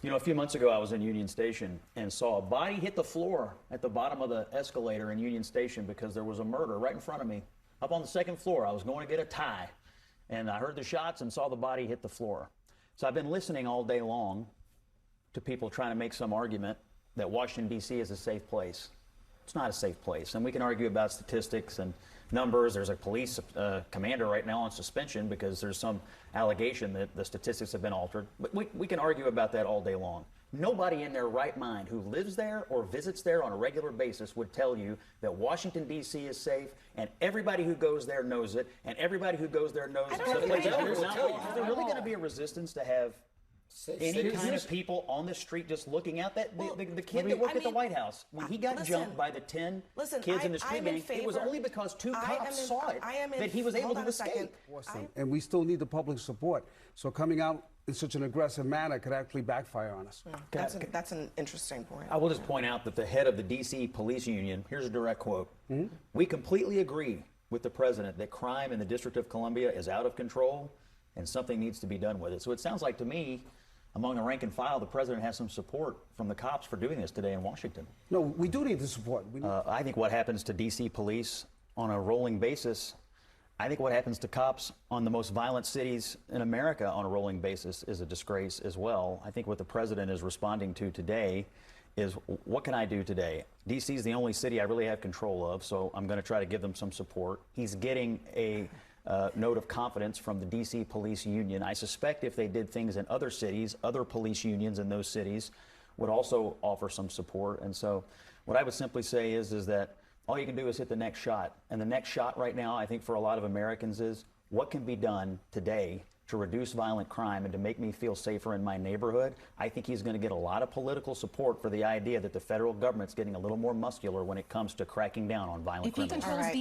You know, a few months ago, I was in Union Station and saw a body hit the floor at the bottom of the escalator in Union Station because there was a murder right in front of me. Up on the second floor, I was going to get a tie, and I heard the shots and saw the body hit the floor. So I've been listening all day long to people trying to make some argument that Washington, D.C. is a safe place. It's not a safe place. And we can argue about statistics and numbers. There's a police commander right now on suspension because there's some allegation that the statistics have been altered. But we can argue about that all day long. Nobody in their right mind who lives there or visits there on a regular basis would tell you that Washington, D.C. is safe, and everybody who goes there knows it, and everybody who goes there knows it. So is there really going to be a resistance to have any kind of people on the street just looking out? That the kid that worked at the White House, when he got jumped by the 10 kids in the street gang, it was only because 2 cops saw it that he was able to escape. And we still need the public support. So coming out in such an aggressive manner could actually backfire on us. That's an interesting point. I will just point out that the head of the D.C. Police Union, here's a direct quote, "We completely agree with the president that crime in the District of Columbia is out of control and something needs to be done with it." So it sounds like to me, among the rank and file, the president has some support from the cops for doing this today in Washington. No, we do need the support. I think what happens to D.C. police on a rolling basis, I think what happens to cops on the most violent cities in America on a rolling basis is a disgrace as well. I think what the president is responding to today is, what can I do today? D.C. is the only city I really have control of, so I'm going to try to give them some support. He's getting a note of confidence from the D.C. Police Union. I suspect if they did things in other cities, other police unions in those cities would also offer some support. And so what I would simply say is that all you can do is hit the next shot. And the next shot right now, I think for a lot of Americans, is what can be done today to reduce violent crime and to make me feel safer in my neighborhood. I think he's going to get a lot of political support for the idea that the federal government's getting a little more muscular when it comes to cracking down on violent criminals. If he controls